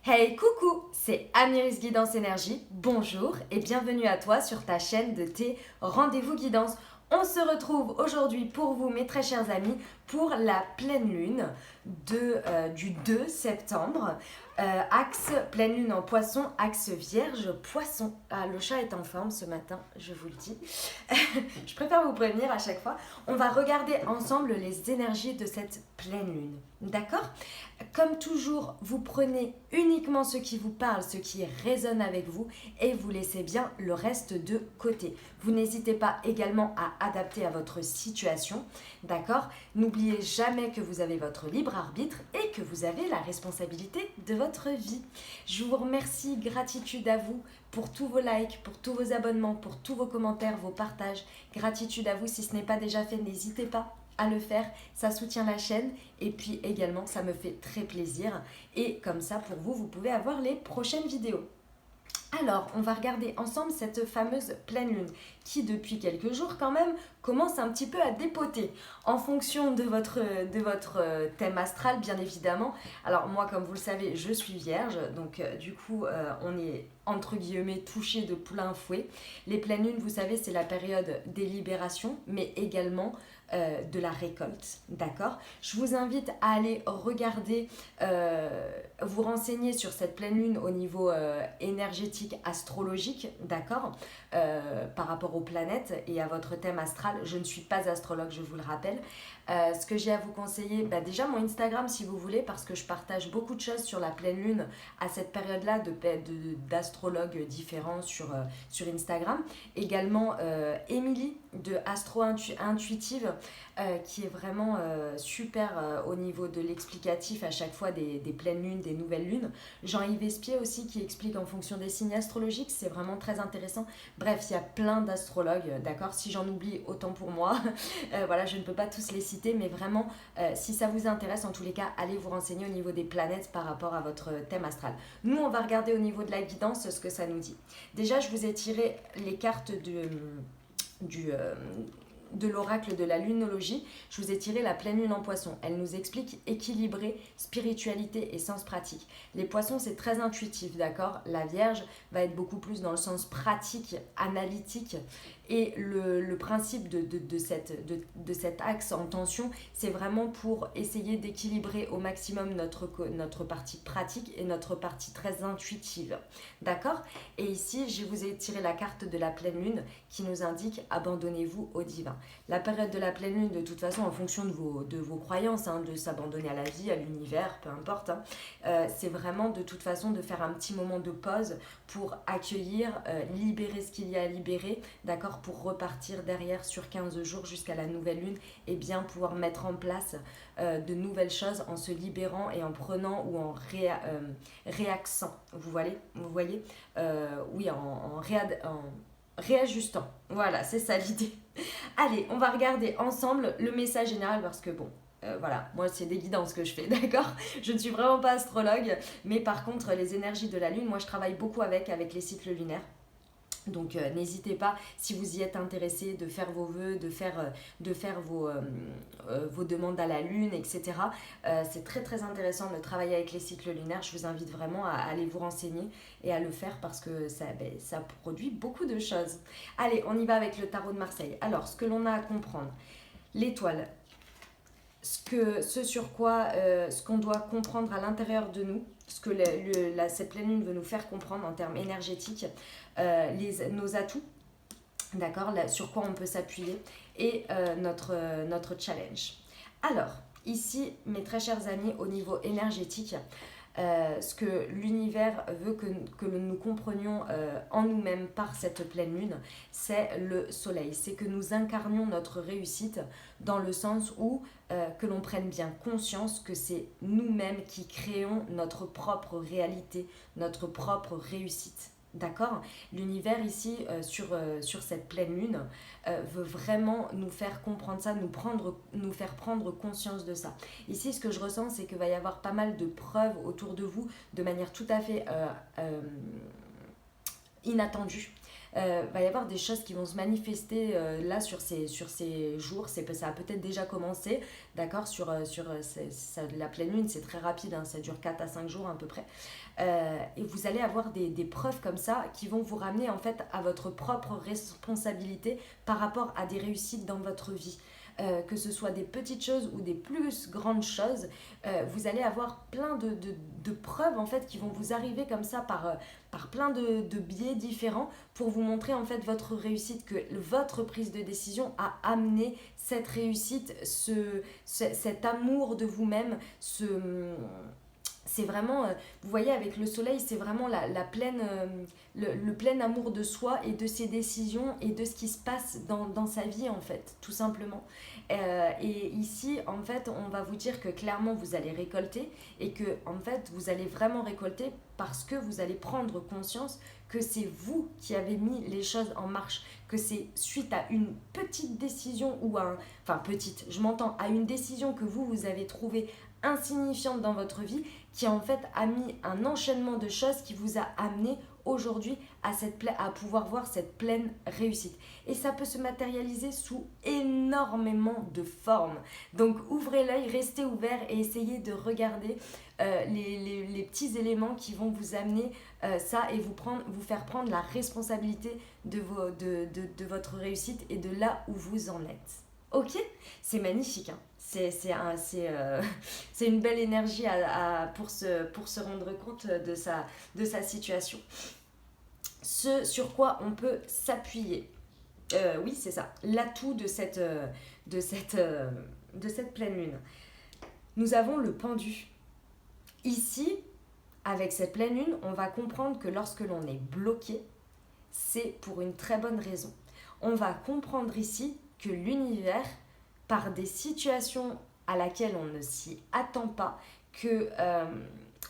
Hey coucou, c'est Amiris Guidance Énergie, bonjour et bienvenue à toi sur ta chaîne de tes rendez-vous guidance. On se retrouve aujourd'hui pour vous mes très chers amis pour la pleine lune du 2 septembre. Axe pleine lune en poisson, axe vierge poisson. Ah, le chat est en forme ce matin, je vous le dis. Je préfère vous prévenir à chaque fois. On va regarder ensemble les énergies de cette pleine lune. D'accord ? Comme toujours, vous prenez uniquement ce qui vous parle, ce qui résonne avec vous et vous laissez bien le reste de côté. Vous n'hésitez pas également à adapter à votre situation, d'accord ? N'oubliez jamais que vous avez votre libre arbitre et que vous avez la responsabilité de votre vie. Je vous remercie, gratitude à vous pour tous vos likes, pour tous vos abonnements, pour tous vos commentaires, vos partages. Gratitude à vous, si ce n'est pas déjà fait, n'hésitez pas à le faire, ça soutient la chaîne et puis également ça me fait très plaisir et comme ça pour vous, vous pouvez avoir les prochaines vidéos. Alors, on va regarder ensemble cette fameuse pleine lune qui, depuis quelques jours quand même, commence un petit peu à dépoter en fonction de votre thème astral, bien évidemment. Alors moi, comme vous le savez, je suis vierge, donc du coup, on est entre guillemets touché de plein fouet. Les pleines lunes, vous savez, c'est la période des libérations, mais également de la récolte, d'accord ? Je vous invite à aller regarder, vous renseigner sur cette pleine lune au niveau énergétique, astrologique, d'accord ? Par rapport aux planètes et à votre thème astral. Je ne suis pas astrologue, je vous le rappelle. Ce que j'ai à vous conseiller, déjà mon Instagram si vous voulez, parce que je partage beaucoup de choses sur la pleine lune à cette période-là d'astrologues différents sur Instagram. Également Émilie de Astro Intuitive qui est vraiment super au niveau de l'explicatif à chaque fois des pleines lunes, des nouvelles lunes. Jean-Yves Espier aussi qui explique en fonction des signes astrologiques, c'est vraiment très intéressant. Bref, il y a plein d'astrologues, d'accord ? Si j'en oublie, autant pour moi. Voilà, je ne peux pas tous les citer, mais vraiment, si ça vous intéresse, en tous les cas, allez vous renseigner au niveau des planètes par rapport à votre thème astral. Nous, on va regarder au niveau de la guidance ce que ça nous dit. Déjà, je vous ai tiré les cartes de l'oracle de la lunologie. Je vous ai tiré la pleine lune en poisson. Elle nous explique équilibrer spiritualité et sens pratique. Les poissons, c'est très intuitif, d'accord ? La vierge va être beaucoup plus dans le sens pratique, analytique. Et le principe de cet axe en tension, c'est vraiment pour essayer d'équilibrer au maximum notre partie pratique et notre partie très intuitive. D'accord ? Et ici, je vous ai tiré la carte de la pleine lune qui nous indique « Abandonnez-vous au divin ». La période de la pleine lune, de toute façon, en fonction de vos croyances, de s'abandonner à la vie, à l'univers, peu importe, c'est vraiment de toute façon de faire un petit moment de pause pour accueillir, libérer ce qu'il y a à libérer, d'accord ? Pour repartir derrière sur 15 jours jusqu'à la nouvelle lune et bien pouvoir mettre en place de nouvelles choses en se libérant et en prenant ou en réaxant, vous voyez oui, en réajustant. Voilà, c'est ça l'idée. Allez, on va regarder ensemble le message général parce que bon, voilà, moi c'est des guidances que je fais, d'accord ? Je ne suis vraiment pas astrologue, mais par contre les énergies de la lune, moi je travaille beaucoup avec les cycles lunaires. Donc n'hésitez pas, si vous y êtes intéressé, de faire vos vœux, de faire vos demandes à la lune, etc. C'est très très intéressant de travailler avec les cycles lunaires. Je vous invite vraiment à aller vous renseigner et à le faire parce que ça produit beaucoup de choses. Allez, on y va avec le tarot de Marseille. Alors, ce que l'on a à comprendre, l'étoile, ce qu'on doit comprendre à l'intérieur de nous, ce que cette pleine lune veut nous faire comprendre en termes énergétiques, nos atouts, d'accord, sur quoi on peut s'appuyer et notre challenge. Alors, ici, mes très chers amis, au niveau énergétique, ce que l'univers veut que nous comprenions en nous-mêmes par cette pleine lune, c'est le soleil. C'est que nous incarnions notre réussite dans le sens où que l'on prenne bien conscience que c'est nous-mêmes qui créons notre propre réalité, notre propre réussite. D'accord ? L'univers ici, sur cette pleine lune, veut vraiment nous faire comprendre ça, nous faire prendre conscience de ça. Ici, ce que je ressens, c'est qu'il va y avoir pas mal de preuves autour de vous de manière tout à fait inattendue. Va y avoir des choses qui vont se manifester là sur ces jours. Ça a peut-être déjà commencé, d'accord, la pleine lune, c'est très rapide, hein, ça dure 4 à 5 jours à peu près. Et vous allez avoir des preuves comme ça qui vont vous ramener en fait à votre propre responsabilité par rapport à des réussites dans votre vie. Que ce soit des petites choses ou des plus grandes choses, vous allez avoir plein de preuves en fait qui vont vous arriver comme ça par plein de biais différents pour vous montrer en fait votre réussite, que votre prise de décision a amené cette réussite, cet amour de vous-même, c'est vraiment, vous voyez, avec le soleil, c'est vraiment la pleine, le plein amour de soi et de ses décisions et de ce qui se passe dans sa vie, en fait, tout simplement. Et ici, en fait, on va vous dire que clairement, vous allez récolter et que, en fait, vous allez vraiment récolter parce que vous allez prendre conscience que c'est vous qui avez mis les choses en marche, que c'est suite à une petite décision enfin petite, je m'entends, à une décision que vous avez trouvée insignifiante dans votre vie, qui en fait a mis un enchaînement de choses qui vous a amené aujourd'hui à pouvoir voir cette pleine réussite. Et ça peut se matérialiser sous énormément de formes. Donc ouvrez l'œil, restez ouvert et essayez de regarder les petits éléments qui vont vous amener ça et vous faire prendre la responsabilité de votre réussite et de là où vous en êtes. Ok, c'est magnifique, hein. C'est une belle énergie pour se rendre compte de sa situation. Ce sur quoi on peut s'appuyer. Oui, c'est ça, l'atout de cette pleine lune. Nous avons le pendu. Ici, avec cette pleine lune, on va comprendre que lorsque l'on est bloqué, c'est pour une très bonne raison. On va comprendre ici que l'univers, par des situations à laquelle on ne s'y attend pas,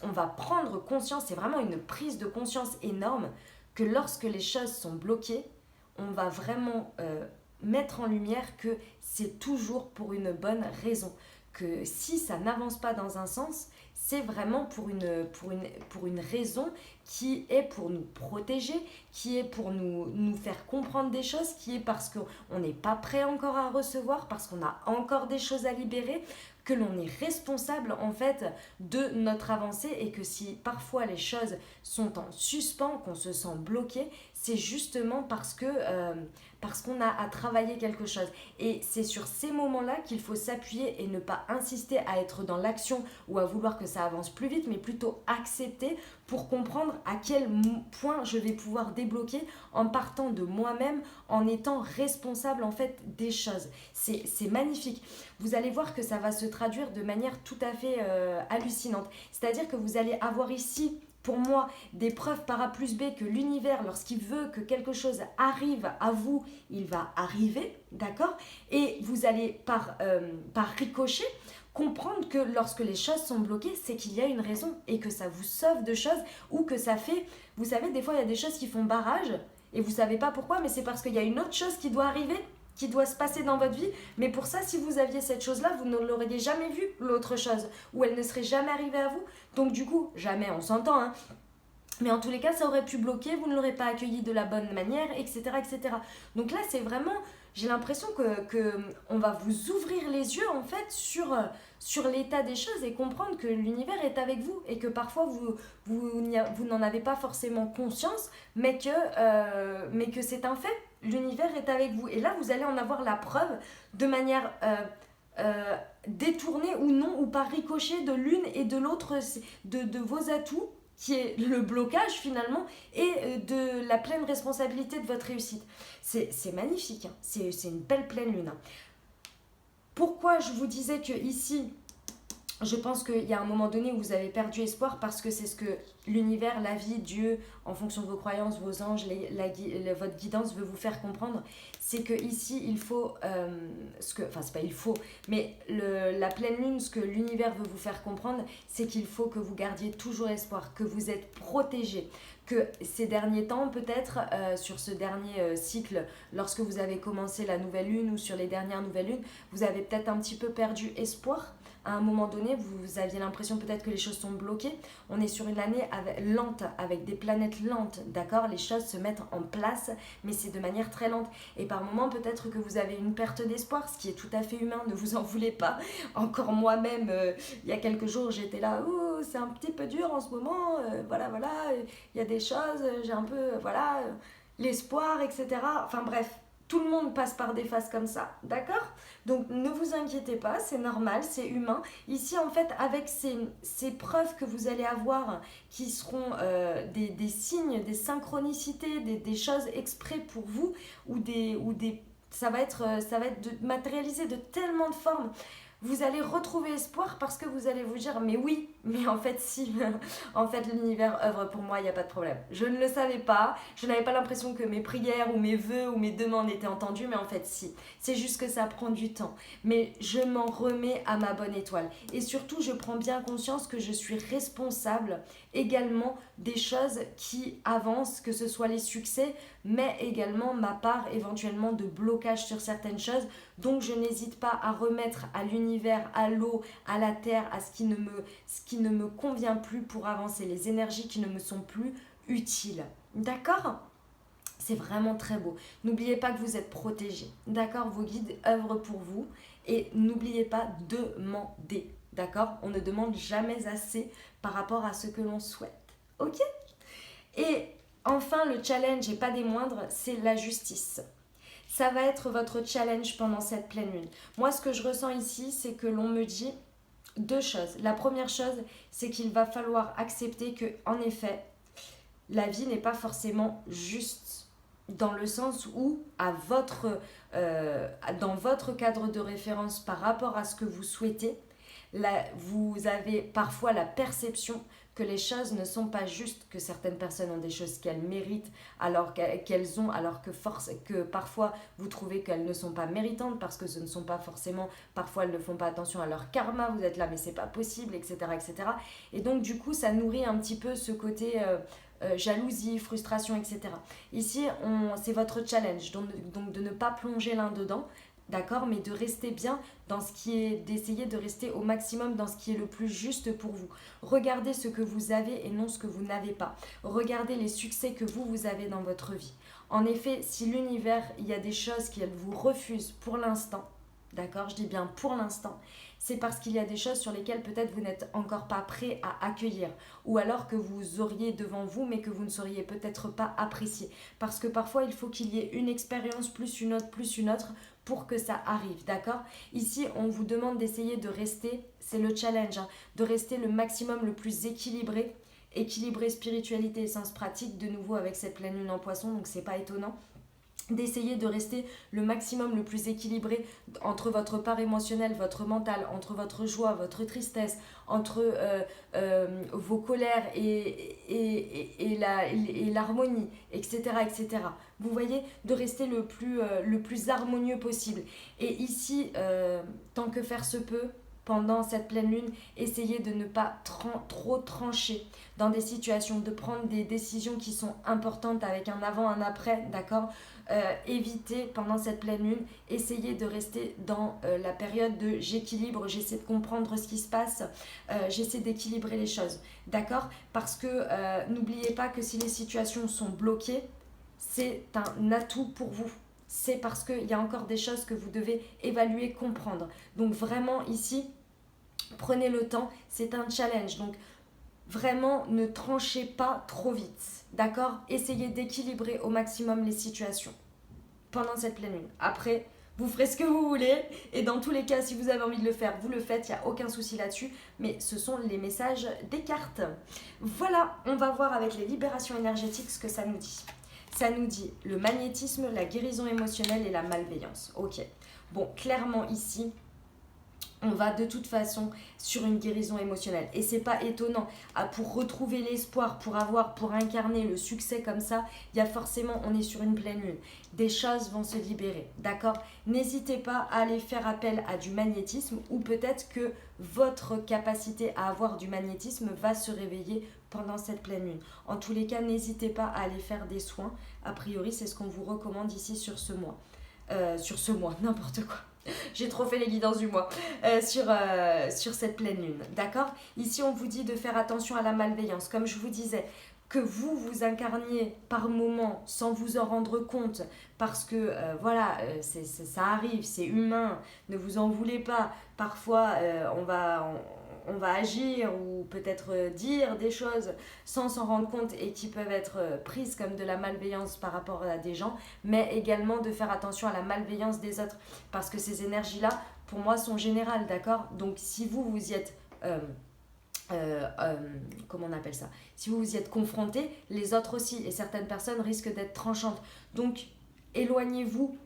on va prendre conscience, c'est vraiment une prise de conscience énorme, que lorsque les choses sont bloquées, on va vraiment mettre en lumière que c'est toujours pour une bonne raison. Que si ça n'avance pas dans un sens, c'est vraiment pour une raison qui est pour nous protéger, qui est pour nous faire comprendre des choses, qui est parce qu'on n'est pas prêt encore à recevoir, parce qu'on a encore des choses à libérer, que l'on est responsable en fait de notre avancée et que si parfois les choses sont en suspens, qu'on se sent bloqué, c'est justement parce qu'on a à travailler quelque chose. Et c'est sur ces moments-là qu'il faut s'appuyer et ne pas insister à être dans l'action ou à vouloir que ça avance plus vite, mais plutôt accepter pour comprendre à quel point je vais pouvoir débloquer en partant de moi-même, en étant responsable en fait des choses. C'est magnifique. Vous allez voir que ça va se traduire de manière tout à fait hallucinante. C'est-à-dire que vous allez avoir ici, pour moi, des preuves par A plus B que l'univers, lorsqu'il veut que quelque chose arrive à vous, il va arriver, d'accord ? Et vous allez par ricochet comprendre que lorsque les choses sont bloquées, c'est qu'il y a une raison et que ça vous sauve de choses ou que ça fait... Vous savez, des fois, il y a des choses qui font barrage et vous ne savez pas pourquoi, mais c'est parce qu'il y a une autre chose qui doit arriver, qui doit se passer dans votre vie. Mais pour ça, si vous aviez cette chose-là, vous ne l'auriez jamais vue, l'autre chose, ou elle ne serait jamais arrivée à vous. Donc du coup, jamais, on s'entend, hein. Mais en tous les cas, ça aurait pu bloquer, vous ne l'aurez pas accueilli de la bonne manière, etc. etc. Donc là, c'est vraiment... J'ai l'impression que on va vous ouvrir les yeux en fait sur l'état des choses et comprendre que l'univers est avec vous et que parfois vous n'en avez pas forcément conscience, mais que c'est un fait. L'univers est avec vous et là vous allez en avoir la preuve de manière détournée ou non ou par ricochet de l'une et de l'autre de vos atouts, qui est le blocage finalement, et de la pleine responsabilité de votre réussite. C'est magnifique, hein. C'est une belle pleine lune. Hein. Pourquoi je vous disais que ici, je pense qu'il y a un moment donné où vous avez perdu espoir, parce que c'est ce que l'univers, la vie, Dieu, en fonction de vos croyances, vos anges, votre guidance veut vous faire comprendre. C'est que ici, il faut, c'est pas il faut, mais la pleine lune, ce que l'univers veut vous faire comprendre, c'est qu'il faut que vous gardiez toujours espoir, que vous êtes protégé, que ces derniers temps, peut-être, sur ce dernier cycle, lorsque vous avez commencé la nouvelle lune ou sur les dernières nouvelles lunes, vous avez peut-être un petit peu perdu espoir, à un moment donné, vous aviez l'impression peut-être que les choses sont bloquées. On est sur une année lente, avec des planètes lentes, d'accord? Les choses se mettent en place, mais c'est de manière très lente. Et par moments, peut-être que vous avez une perte d'espoir, ce qui est tout à fait humain, ne vous en voulez pas. Encore moi-même, il y a quelques jours, j'étais là, oh, c'est un petit peu dur en ce moment, voilà, il y a des choses, j'ai un peu, l'espoir, etc. Enfin bref, tout le monde passe par des phases comme ça, d'accord? Donc ne vous inquiétez pas, c'est normal, c'est humain. Ici, en fait, avec ces preuves que vous allez avoir, qui seront des signes, des synchronicités, des choses exprès pour vous, ça va être matérialisé de tellement de formes. Vous allez retrouver espoir parce que vous allez vous dire mais oui, mais en fait si, en fait l'univers œuvre pour moi, il n'y a pas de problème. Je ne le savais pas, je n'avais pas l'impression que mes prières ou mes vœux ou mes demandes étaient entendues, mais en fait si. C'est juste que ça prend du temps. Mais je m'en remets à ma bonne étoile. Et surtout, je prends bien conscience que je suis responsable également des choses qui avancent, que ce soit les succès, mais également ma part éventuellement de blocage sur certaines choses. Donc je n'hésite pas à remettre à l'univers, à l'eau, à la terre, à ce qui ne me convient plus pour avancer, les énergies qui ne me sont plus utiles. D'accord ? C'est vraiment très beau. N'oubliez pas que vous êtes protégés. D'accord ? Vos guides œuvrent pour vous. Et n'oubliez pas de demander. D'accord ? On ne demande jamais assez par rapport à ce que l'on souhaite. Ok ? Et enfin, le challenge, et pas des moindres, c'est la justice. Ça va être votre challenge pendant cette pleine lune. Moi, ce que je ressens ici, c'est que l'on me dit deux choses. La première chose, c'est qu'il va falloir accepter que, en effet, la vie n'est pas forcément juste, dans le sens où, dans votre cadre de référence par rapport à ce que vous souhaitez, vous avez parfois la perception que les choses ne sont pas justes, que certaines personnes ont des choses qu'elles méritent alors qu'elles ont, alors que parfois vous trouvez qu'elles ne sont pas méritantes parce que ce ne sont pas forcément, parfois elles ne font pas attention à leur karma, vous êtes là mais c'est pas possible, etc., etc. Et donc du coup ça nourrit un petit peu ce côté jalousie, frustration, etc. Ici c'est votre challenge, donc de ne pas plonger là-dedans. D'accord, mais de rester bien dans ce qui est, d'essayer de rester au maximum dans ce qui est le plus juste pour vous. Regardez ce que vous avez et non ce que vous n'avez pas. Regardez les succès que vous avez dans votre vie. En effet, si l'univers, il y a des choses qu'elle vous refuse pour l'instant, d'accord, je dis bien pour l'instant, c'est parce qu'il y a des choses sur lesquelles peut-être vous n'êtes encore pas prêt à accueillir, ou alors que vous auriez devant vous mais que vous ne sauriez peut-être pas apprécier. Parce que parfois il faut qu'il y ait une expérience plus une autre pour que ça arrive, d'accord? Ici, on vous demande d'essayer de rester, c'est le challenge, hein, de rester le maximum le plus équilibré spiritualité et sens pratique, de nouveau avec cette pleine lune en poisson, donc c'est pas étonnant. D'essayer de rester le maximum le plus équilibré entre votre part émotionnelle, votre mental, entre votre joie, votre tristesse, entre vos colères et l'harmonie, etc., etc. Vous voyez, de rester le plus harmonieux possible. Et ici, tant que faire se peut, pendant cette pleine lune, essayez de ne pas trop trancher dans des situations, de prendre des décisions qui sont importantes avec un avant, un après, d'accord ? Évitez pendant cette pleine lune, essayez de rester dans la période de j'équilibre, j'essaie de comprendre ce qui se passe, j'essaie d'équilibrer les choses, d'accord ? Parce que n'oubliez pas que si les situations sont bloquées, c'est un atout pour vous. C'est parce qu'il y a encore des choses que vous devez évaluer, comprendre. Donc vraiment ici, prenez le temps, c'est un challenge. Donc vraiment, ne tranchez pas trop vite, d'accord ? Essayez d'équilibrer au maximum les situations pendant cette pleine lune. Après, vous ferez ce que vous voulez et dans tous les cas, si vous avez envie de le faire, vous le faites, il n'y a aucun souci là-dessus, mais ce sont les messages des cartes. Voilà, on va voir avec les libérations énergétiques ce que ça nous dit. Ça nous dit le magnétisme, la guérison émotionnelle et la malveillance. Ok, bon, clairement ici, on va de toute façon sur une guérison émotionnelle. Et c'est pas étonnant. Pour retrouver l'espoir, pour incarner le succès comme ça, il y a forcément, on est sur une pleine lune. Des choses vont se libérer, d'accord ? N'hésitez pas à aller faire appel à du magnétisme ou peut-être que votre capacité à avoir du magnétisme va se réveiller pendant cette pleine lune. En tous les cas, n'hésitez pas à aller faire des soins. A priori, c'est ce qu'on vous recommande ici sur ce mois. N'importe quoi. J'ai trop fait les guidances du mois sur cette pleine lune, d'accord? Ici, on vous dit de faire attention à la malveillance. Comme je vous disais, que vous incarniez par moment sans vous en rendre compte, parce que voilà, ça arrive, c'est humain, ne vous en voulez pas. Parfois, on va agir ou peut-être dire des choses sans s'en rendre compte et qui peuvent être prises comme de la malveillance par rapport à des gens, mais également de faire attention à la malveillance des autres, parce que ces énergies-là, pour moi, sont générales, d'accord? Donc si vous y êtes... comment on appelle ça, si vous y êtes confronté, les autres aussi, et certaines personnes risquent d'être tranchantes. Donc éloignez-vous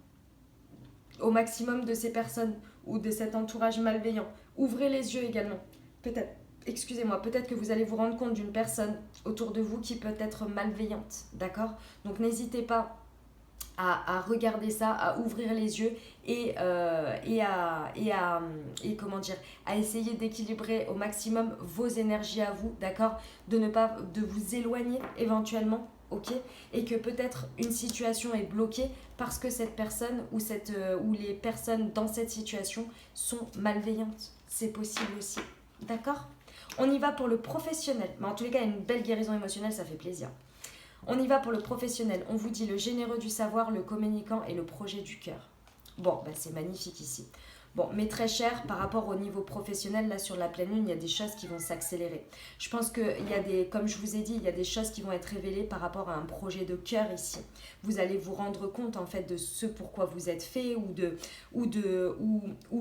au maximum de ces personnes ou de cet entourage malveillant. Ouvrez les yeux également. Peut-être, excusez-moi, peut-être que vous allez vous rendre compte d'une personne autour de vous qui peut être malveillante, d'accord? Donc n'hésitez pas à regarder ça, à ouvrir les yeux et comment dire, à essayer d'équilibrer au maximum vos énergies à vous, d'accord? De vous éloigner éventuellement, ok? Et que peut-être une situation est bloquée parce que cette personne ou les personnes dans cette situation sont malveillantes. C'est possible aussi, d'accord? On y va pour le professionnel, mais en tous les cas, une belle guérison émotionnelle, ça fait plaisir. On y va pour le professionnel. On vous dit le généreux du savoir, le communicant et le projet du cœur. Bon, c'est magnifique ici. Bon, mais très cher, par rapport au niveau professionnel, là sur la pleine lune, il y a des choses qui vont s'accélérer. Je pense qu'il y a des, comme je vous ai dit, il y a des choses qui vont être révélées par rapport à un projet de cœur ici. Vous allez vous rendre compte en fait de ce pourquoi vous êtes fait ou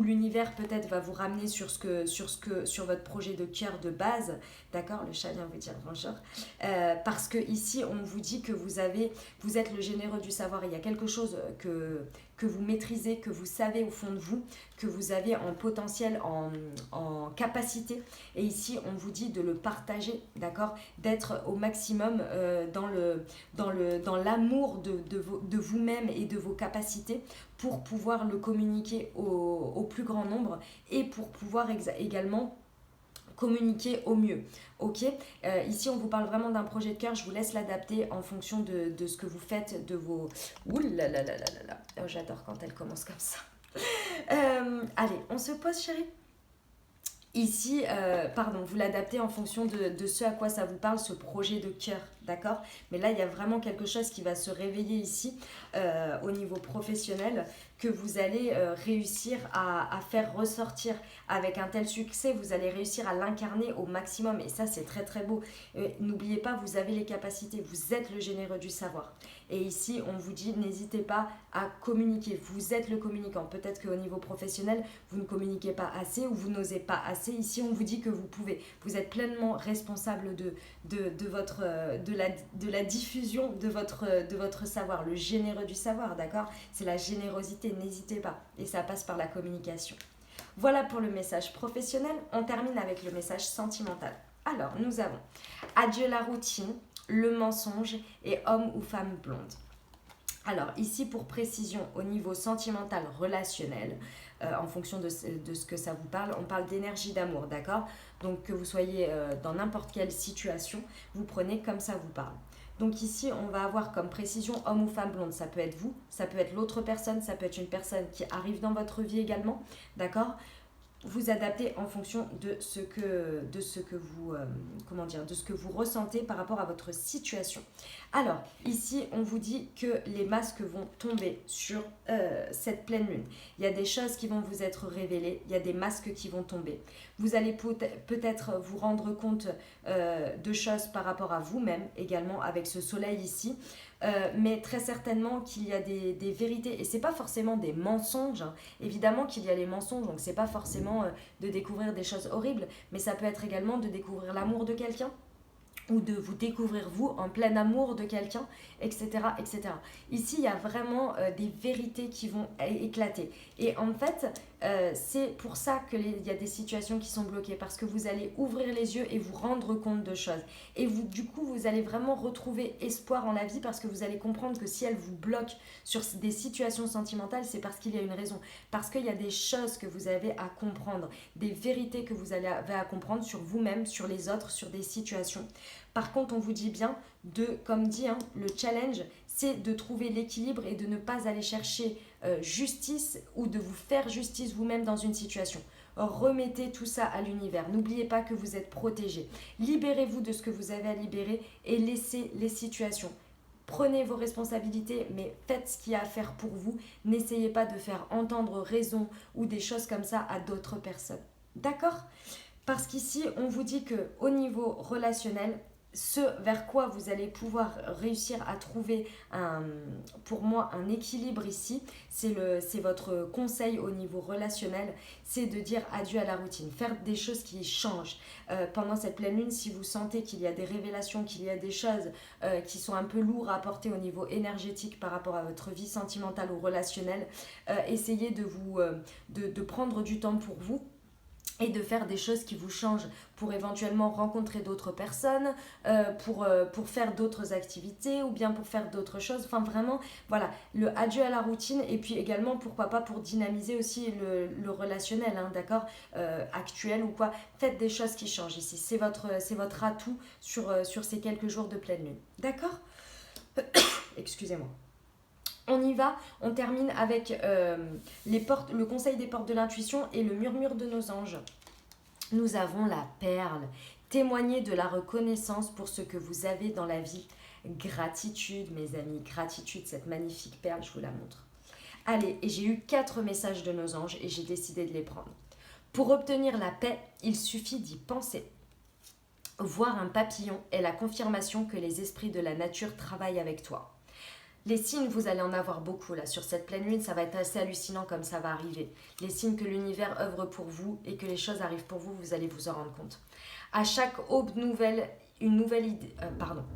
l'univers peut-être va vous ramener sur votre projet de cœur de base. D'accord, le chat vient vous dire bonjour. Parce que ici, on vous dit que vous êtes le généreux du savoir. Il y a quelque chose que vous maîtrisez, que vous savez au fond de vous, que vous avez en potentiel, en capacité. Et ici, on vous dit de le partager, d'accord? D'être au maximum dans l'amour de vous-même et de vos capacités pour pouvoir le communiquer au plus grand nombre et pour pouvoir également communiquer au mieux. Ok, ici on vous parle vraiment d'un projet de cœur. Je vous laisse l'adapter en fonction de ce que vous faites, de vos... Ouh là là là là là là. Oh, j'adore quand elle commence comme ça. Allez, on se pose chérie. Ici, vous l'adaptez en fonction de ce à quoi ça vous parle, ce projet de cœur, d'accord? Mais là, il y a vraiment quelque chose qui va se réveiller ici au niveau professionnel que vous allez réussir à faire ressortir avec un tel succès. Vous allez réussir à l'incarner au maximum et ça, c'est très très beau. N'oubliez pas, vous avez les capacités, vous êtes le généreux du savoir. Et ici, on vous dit, n'hésitez pas à communiquer. Vous êtes le communicant. Peut-être qu'au niveau professionnel, vous ne communiquez pas assez ou vous n'osez pas assez. Ici, on vous dit que vous pouvez. Vous êtes pleinement responsable de la diffusion de votre savoir, le généreux du savoir, d'accord? C'est la générosité, n'hésitez pas. Et ça passe par la communication. Voilà pour le message professionnel. On termine avec le message sentimental. Alors, nous avons adieu la routine, le mensonge et homme ou femme blonde. Alors, ici, pour précision, au niveau sentimental, relationnel, en fonction de ce que ça vous parle, on parle d'énergie d'amour, d'accord? Donc, que vous soyez dans n'importe quelle situation, vous prenez comme ça vous parle. Donc ici, on va avoir comme précision homme ou femme blonde. Ça peut être vous, ça peut être l'autre personne, ça peut être une personne qui arrive dans votre vie également, d'accord? Vous adaptez en fonction de ce que vous ressentez par rapport à votre situation. Alors, ici, on vous dit que les masques vont tomber sur cette pleine lune. Il y a des choses qui vont vous être révélées, il y a des masques qui vont tomber. Vous allez peut-être vous rendre compte de choses par rapport à vous-même également avec ce soleil ici. Mais très certainement qu'il y a des vérités et c'est pas forcément des mensonges, hein. Évidemment qu'il y a les mensonges, donc c'est pas forcément de découvrir des choses horribles, mais ça peut être également de découvrir l'amour de quelqu'un ou de vous découvrir vous en plein amour de quelqu'un, etc., etc. Ici, il y a vraiment des vérités qui vont éclater. Et en fait, c'est pour ça qu'il y a des situations qui sont bloquées, parce que vous allez ouvrir les yeux et vous rendre compte de choses. Et du coup, vous allez vraiment retrouver espoir en la vie, parce que vous allez comprendre que si elle vous bloque sur des situations sentimentales, c'est parce qu'il y a une raison. Parce qu'il y a des choses que vous avez à comprendre, des vérités que vous avez à comprendre sur vous-même, sur les autres, sur des situations. Par contre, on vous dit bien comme dit, hein, le challenge, c'est de trouver l'équilibre et de ne pas aller chercher justice ou de vous faire justice vous-même dans une situation. Remettez tout ça à l'univers. N'oubliez pas que vous êtes protégé. Libérez-vous de ce que vous avez à libérer et laissez les situations. Prenez vos responsabilités, mais faites ce qu'il y a à faire pour vous. N'essayez pas de faire entendre raison ou des choses comme ça à d'autres personnes. D'accord? Parce qu'ici, on vous dit qu'au niveau relationnel, ce vers quoi vous allez pouvoir réussir à trouver pour moi un équilibre ici, c'est votre conseil au niveau relationnel, c'est de dire adieu à la routine, faire des choses qui changent. Pendant cette pleine lune, si vous sentez qu'il y a des révélations, qu'il y a des choses qui sont un peu lourdes à porter au niveau énergétique par rapport à votre vie sentimentale ou relationnelle, essayez de prendre du temps pour vous et de faire des choses qui vous changent pour éventuellement rencontrer d'autres personnes, pour faire d'autres activités ou bien pour faire d'autres choses. Enfin vraiment, voilà, le adieu à la routine et puis également, pourquoi pas, pour dynamiser aussi le relationnel, hein, d'accord, actuel ou quoi. Faites des choses qui changent ici. C'est votre atout sur ces quelques jours de pleine lune. D'accord? Excusez-moi. On y va, on termine avec le conseil des portes de l'intuition et le murmure de nos anges. Nous avons la perle. Témoignez de la reconnaissance pour ce que vous avez dans la vie. Gratitude, mes amis, gratitude, cette magnifique perle, je vous la montre. Allez, et j'ai eu 4 messages de nos anges et j'ai décidé de les prendre. Pour obtenir la paix, il suffit d'y penser. Voir un papillon est la confirmation que les esprits de la nature travaillent avec toi. Les signes, vous allez en avoir beaucoup là. Sur cette pleine lune, ça va être assez hallucinant comme ça va arriver. Les signes que l'univers œuvre pour vous et que les choses arrivent pour vous, vous allez vous en rendre compte. À chaque aube nouvelle,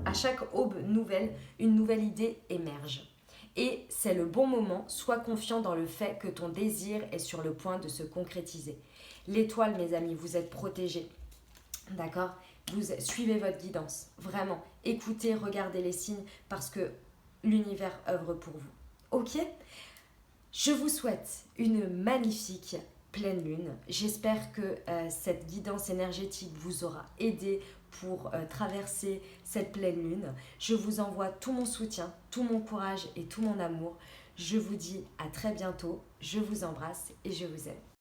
à chaque aube nouvelle, une nouvelle idée émerge. Et c'est le bon moment, sois confiant dans le fait que ton désir est sur le point de se concrétiser. L'étoile, mes amis, vous êtes protégés. D'accord? Vous suivez votre guidance. Vraiment. Écoutez, regardez les signes parce que l'univers œuvre pour vous. Ok? Je vous souhaite une magnifique pleine lune. J'espère que cette guidance énergétique vous aura aidé pour traverser cette pleine lune. Je vous envoie tout mon soutien, tout mon courage et tout mon amour. Je vous dis à très bientôt. Je vous embrasse et je vous aime.